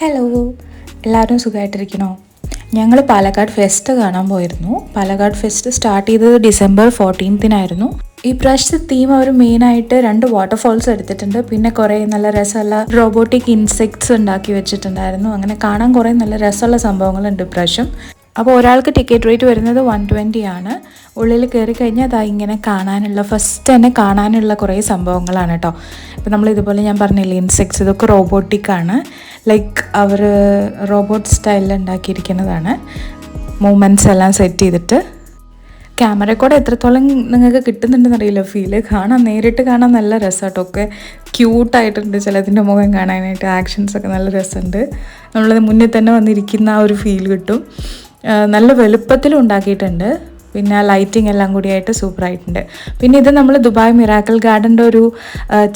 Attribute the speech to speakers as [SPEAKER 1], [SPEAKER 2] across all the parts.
[SPEAKER 1] Hello, എല്ലാവരും സുഖമായിട്ടിരിക്കണോ? ഞങ്ങൾ Palakkad fest കാണാൻ പോയിരുന്നു. പാലക്കാട് ഫെസ്റ്റ് സ്റ്റാർട്ട് ചെയ്തത് ഡിസംബർ 14-നായിരുന്നു. ഈ പ്രാവശ്യത്തെ തീം അവർ മെയിനായിട്ട് 2 വാട്ടർഫോൾസ് എടുത്തിട്ടുണ്ട്. പിന്നെ കുറേ നല്ല രസമുള്ള റോബോട്ടിക് ഇൻസെക്ട്സ് ഉണ്ടാക്കി വെച്ചിട്ടുണ്ടായിരുന്നു. അങ്ങനെ കാണാൻ കുറേ നല്ല രസമുള്ള സംഭവങ്ങളുണ്ട് ഇപ്രാവശ്യം. അപ്പോൾ ഒരാൾക്ക് ടിക്കറ്റ് റേറ്റ് വരുന്നത് 120 ആണ്. ഉള്ളിൽ കയറി കഴിഞ്ഞാൽ അതാ ഇങ്ങനെ ഫസ്റ്റ് തന്നെ കാണാനുള്ള കുറേ സംഭവങ്ങളാണ് കേട്ടോ. ഇപ്പോൾ നമ്മൾ ഇതുപോലെ ഞാൻ പറഞ്ഞില്ലേ ഇൻസെക്ട്സ്, ഇതൊക്കെ റോബോട്ടിക്കാണ്. ലൈക്ക് അവർ റോബോട്ട് സ്റ്റൈലിൽ ഉണ്ടാക്കിയിരിക്കുന്നതാണ്. മൂവ്മെൻറ്റ്സ് എല്ലാം സെറ്റ് ചെയ്തിട്ട് ക്യാമറ കൂടെ എത്രത്തോളം നിങ്ങൾക്ക് കിട്ടുന്നുണ്ടെന്ന് അറിയില്ല ഫീല്. നേരിട്ട് കാണാൻ നല്ല രസമാട്ടോ. ഒക്കെ ക്യൂട്ടായിട്ടുണ്ട് ചിലതിൻ്റെ മുഖം കാണാനായിട്ട്. ആക്ഷൻസൊക്കെ നല്ല രസമുണ്ട്. നമ്മളത് മുന്നിൽ തന്നെ വന്നിരിക്കുന്ന ആ ഒരു ഫീൽ കിട്ടും. നല്ല വലുപ്പത്തിലും ഉണ്ടാക്കിയിട്ടുണ്ട്. പിന്നെ ലൈറ്റിംഗ് എല്ലാം കൂടിയായിട്ട് സൂപ്പറായിട്ടുണ്ട്. പിന്നെ ഇത് നമ്മൾ ദുബായ് മിറാക്കിൾ ഗാർഡൻ്റെ ഒരു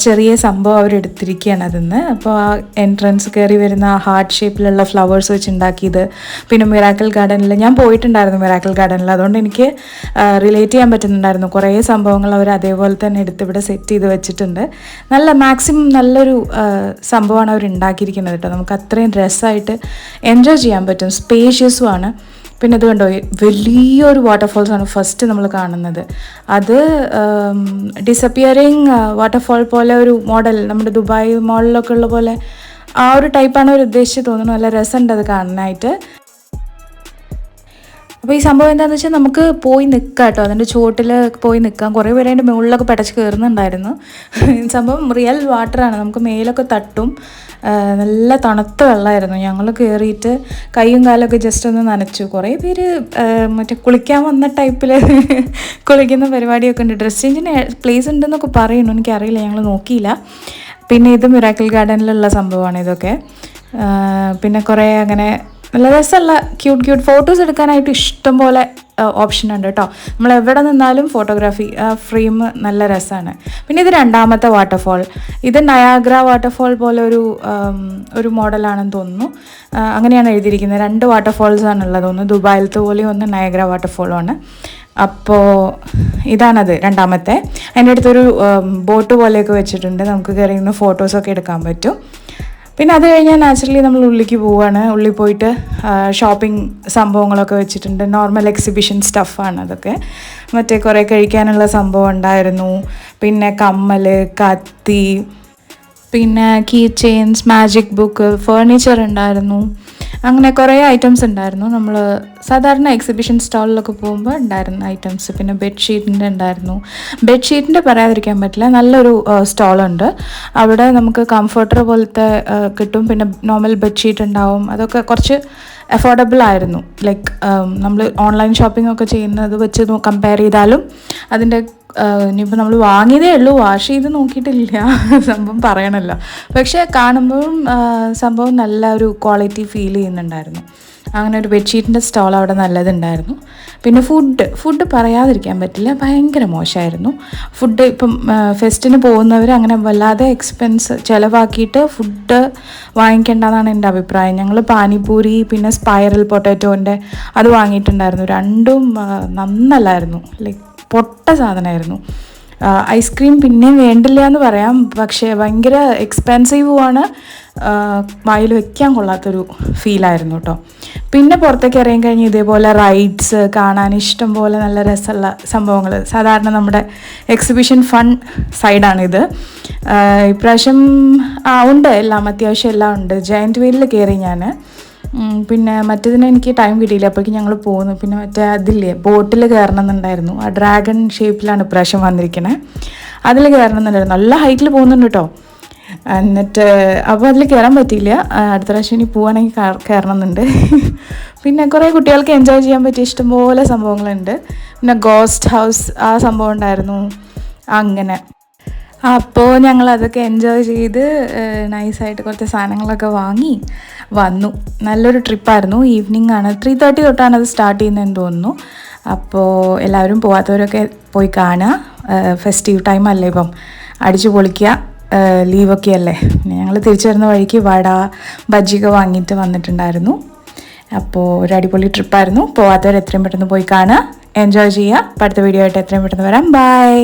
[SPEAKER 1] ചെറിയ സംഭവം അവരെടുത്തിരിക്കുകയാണ് അതിന്ന്. അപ്പോൾ ആ എൻട്രൻസ് കയറി വരുന്ന ആ ഹാർട്ട് ഷേപ്പിലുള്ള ഫ്ലവേഴ്സ് വെച്ച് ഉണ്ടാക്കിയത്. പിന്നെ മിറാക്കിൾ ഗാർഡനിൽ ഞാൻ പോയിട്ടുണ്ടായിരുന്നു. മിറാക്കിൾ ഗാർഡനിൽ അതുകൊണ്ട് എനിക്ക് റിലേറ്റ് ചെയ്യാൻ പറ്റുന്നുണ്ടായിരുന്നു. കുറേ സംഭവങ്ങൾ അവർ അതേപോലെ തന്നെ എടുത്തിവിടെ സെറ്റ് ചെയ്ത് വെച്ചിട്ടുണ്ട്. മാക്സിമം നല്ലൊരു സംഭവമാണ് അവർ ഉണ്ടാക്കിയിരിക്കുന്നത് കേട്ടോ. നമുക്ക് അത്രയും രസമായിട്ട് എൻജോയ് ചെയ്യാൻ പറ്റും. സ്പേഷ്യസുമാണ്. പിന്നെ ഇത് കണ്ടോ, വലിയൊരു വാട്ടർഫോൾസാണ് ഫസ്റ്റ് നമ്മൾ കാണുന്നത്. അത് ഡിസപ്പിയറിങ് വാട്ടർഫോൾ പോലെ ഒരു മോഡൽ, നമ്മുടെ ദുബായ് മോളിലൊക്കെ ഉള്ള പോലെ ആ ഒരു ടൈപ്പാണ് അവർ ഉദ്ദേശിച്ച് തോന്നുന്നു. നല്ല രസമുണ്ട് അത് കാണാനായിട്ട്. അപ്പോൾ ഈ സംഭവം എന്താണെന്ന് വെച്ചാൽ നമുക്ക് പോയി നിൽക്കാം കേട്ടോ. അതിൻ്റെ ചുവട്ടിൽ പോയി നിൽക്കാം. കുറേ പേര് അതിൻ്റെ മുകളിലൊക്കെ പടച്ച് കയറുന്നുണ്ടായിരുന്നു. സംഭവം റിയൽ വാട്ടറാണ്. നമുക്ക് മേലൊക്കെ തട്ടും. നല്ല തണുത്ത വെള്ളമായിരുന്നു. ഞങ്ങൾ കയറിയിട്ട് കൈയും കാലൊക്കെ ജസ്റ്റ് ഒന്ന് നനച്ചു. കുറേ പേര് മറ്റേ കുളിക്കാൻ വന്ന ടൈപ്പിൽ കുളിക്കുന്ന പരിപാടിയൊക്കെ ഉണ്ട്. ഡ്രസ് ചേഞ്ചിന് പ്ലേസ് ഉണ്ടെന്നൊക്കെ പറയുന്നു, എനിക്കറിയില്ല, ഞങ്ങൾ നോക്കിയില്ല. പിന്നെ ഇത് മിറാക്കിൾ ഗാർഡനിലുള്ള സംഭവമാണ് ഇതൊക്കെ. പിന്നെ കുറേ അങ്ങനെ നല്ല രസമുള്ള ക്യൂട്ട് ഫോട്ടോസ് എടുക്കാനായിട്ട് ഇഷ്ടം പോലെ ഓപ്ഷൻ ഉണ്ട് കേട്ടോ. നമ്മൾ എവിടെ നിന്നാലും ഫോട്ടോഗ്രാഫി ഫ്രെയിം നല്ല രസമാണ്. പിന്നെ ഇത് 2ാമത്തെ വാട്ടർഫോൾ. ഇത് നയാഗ്ര വാട്ടർഫോൾ പോലെ ഒരു മോഡലാണെന്ന് തോന്നുന്നു. അങ്ങനെയാണ് എഴുതിയിരിക്കുന്നത്. 2 വാട്ടർഫോൾസാണുള്ളത്. ഒന്ന് ദുബായിലത്തെ പോലെയും ഒന്ന് നയാഗ്ര വാട്ടർഫോളുമാണ്. അപ്പോൾ ഇതാണത് 2ാമത്തെ. അതിൻ്റെ അടുത്തൊരു ബോട്ട് പോലെയൊക്കെ വെച്ചിട്ടുണ്ട്. നമുക്ക് കയറി നിന്ന് ഫോട്ടോസൊക്കെ എടുക്കാൻ പറ്റും. പിന്നെ അത് കഴിഞ്ഞാൽ നാച്ചുറലി നമ്മൾ ഉള്ളിലേക്ക് പോവുകയാണ്. ഉള്ളിൽ പോയിട്ട് ഷോപ്പിംഗ് സംഭവങ്ങളൊക്കെ വെച്ചിട്ടുണ്ട്. നോർമൽ എക്സിബിഷൻ സ്റ്റഫാണ് അതൊക്കെ. മറ്റേ കുറേ കഴിക്കാനുള്ള സംഭവം ഉണ്ടായിരുന്നു. പിന്നെ കമ്മൽ, കത്തി, പിന്നെ key chains, magic book, furniture ഉണ്ടായിരുന്നു. അങ്ങനെ കുറേ ഐറ്റംസ് ഉണ്ടായിരുന്നു. നമ്മൾ സാധാരണ എക്സിബിഷൻ സ്റ്റാളിലൊക്കെ പോകുമ്പോൾ ഉണ്ടായിരുന്ന ഐറ്റംസ്. പിന്നെ ബെഡ്ഷീറ്റിൻ്റെ ഉണ്ടായിരുന്നു. ബെഡ്ഷീറ്റിൻ്റെ പറയാതിരിക്കാൻ പറ്റില്ല, നല്ലൊരു സ്റ്റാളുണ്ട്. അവിടെ നമുക്ക് കംഫർട്ടർ പോലത്തെ കിട്ടും. പിന്നെ നോർമൽ ബെഡ്ഷീറ്റ് ഉണ്ടാവും. അതൊക്കെ കുറച്ച് അഫോർഡബിൾ ആയിരുന്നു. ലൈക്ക് നമ്മൾ ഓൺലൈൻ ഷോപ്പിംഗ് ഒക്കെ ചെയ്യുന്നത് വെച്ച് കമ്പയർ ചെയ്താലും അതിൻ്റെ ഇനിയിപ്പോൾ നമ്മൾ വാങ്ങിയതേ ഉള്ളൂ, വാഷ് ചെയ്ത് നോക്കിയിട്ടില്ല, സംഭവം പറയണമല്ലോ. പക്ഷേ കാണുമ്പോഴും സംഭവം നല്ല ഒരു ക്വാളിറ്റി ഫീൽ ചെയ്യുന്നുണ്ടായിരുന്നു. അങ്ങനെ ഒരു ബെഡ്ഷീറ്റിൻ്റെ സ്റ്റോൾ അവിടെ നല്ലതുണ്ടായിരുന്നു. പിന്നെ ഫുഡ് പറയാതിരിക്കാൻ പറ്റില്ല, ഭയങ്കര മോശമായിരുന്നു ഫുഡ്. ഇപ്പം ഫെസ്റ്റിന് പോകുന്നവർ അങ്ങനെ വല്ലാതെ എക്സ്പെൻസ് ചിലവാക്കിയിട്ട് ഫുഡ് വാങ്ങിക്കേണ്ടതാണ് എൻ്റെ അഭിപ്രായം. ഞങ്ങൾ പാനിപൂരി പിന്നെ സ്പൈറൽ പൊട്ടാറ്റോൻ്റെ അത് വാങ്ങിയിട്ടുണ്ടായിരുന്നു. രണ്ടും നന്നല്ലായിരുന്നു. ലൈക്ക് പൊട്ട സാധനമായിരുന്നു. ഐസ്ക്രീം പിന്നെയും വേണ്ടില്ല എന്ന് പറയാം, പക്ഷേ ഭയങ്കര എക്സ്പെൻസീവുമാണ്. വായിൽ വയ്ക്കാൻ കൊള്ളാത്തൊരു ഫീലായിരുന്നു കേട്ടോ. പിന്നെ പുറത്തേക്ക് ഇറങ്ങി കഴിഞ്ഞ് ഇതേപോലെ റൈഡ്സ് കാണാൻ ഇഷ്ടം പോലെ നല്ല രസമുള്ള സംഭവങ്ങൾ. സാധാരണ നമ്മുടെ എക്സിബിഷൻ ഫൺ സൈഡാണിത്. ഇപ്രാവശ്യം ഉണ്ട്, എല്ലാം അത്യാവശ്യം എല്ലാം ഉണ്ട്. ജയൻറ്റ് വീലിൽ കയറി ഞാൻ. പിന്നെ മറ്റേതിന് എനിക്ക് ടൈം കിട്ടിയില്ല, അപ്പോഴേക്കും ഞങ്ങൾ പോകുന്നു. പിന്നെ മറ്റേ അതില്ലേ ബോട്ടിൽ കയറണം എന്നുണ്ടായിരുന്നു. ആ ഡ്രാഗൺ ഷേപ്പിലാണ് ഇപ്രാവശ്യം വന്നിരിക്കുന്നത്. അതിൽ കയറണം എന്നുണ്ടായിരുന്നു. നല്ല ഹൈറ്റിൽ പോകുന്നുണ്ട് കേട്ടോ. എന്നിട്ട് അപ്പോൾ അതിൽ കയറാൻ പറ്റിയില്ല. അടുത്ത പ്രാവശ്യം ഇനി പോവുകയാണെങ്കിൽ കയറണം എന്നുണ്ട്. പിന്നെ കുറേ കുട്ടികൾക്ക് എൻജോയ് ചെയ്യാൻ പറ്റിയ ഇഷ്ടംപോലെ സംഭവങ്ങളുണ്ട്. പിന്നെ ഗോസ്റ്റ് ഹൗസ് ആ സംഭവം ഉണ്ടായിരുന്നു. അങ്ങനെ അപ്പോൾ ഞങ്ങളതൊക്കെ എൻജോയ് ചെയ്ത് നൈസായിട്ട് കുറച്ച് സാധനങ്ങളൊക്കെ വാങ്ങി വന്നു. നല്ലൊരു ട്രിപ്പായിരുന്നു. ഈവനിങ് ആണ്, 3:30 തൊട്ടാണ് അത് സ്റ്റാർട്ട് ചെയ്യുന്നതെന്ന് തോന്നുന്നു. അപ്പോൾ എല്ലാവരും പോകാത്തവരൊക്കെ പോയി കാണുക. ഫെസ്റ്റീവ് ടൈം അല്ലേ ഇപ്പം, അടിച്ചു പൊളിക്കുക. ലീവൊക്കെ അല്ലേ. പിന്നെ ഞങ്ങൾ തിരിച്ചു വരുന്ന വഴിക്ക് വട ബജ്ജിയൊക്കെ വാങ്ങിയിട്ട് വന്നിട്ടുണ്ടായിരുന്നു. അപ്പോൾ ഒരു അടിപൊളി ട്രിപ്പായിരുന്നു. പോകാത്തവർ എത്രയും പെട്ടെന്ന് പോയി കാണുക, എൻജോയ് ചെയ്യുക. അപ്പോൾ അടുത്ത വീഡിയോ ആയിട്ട് എത്രയും പെട്ടെന്ന് വരാം. ബൈ.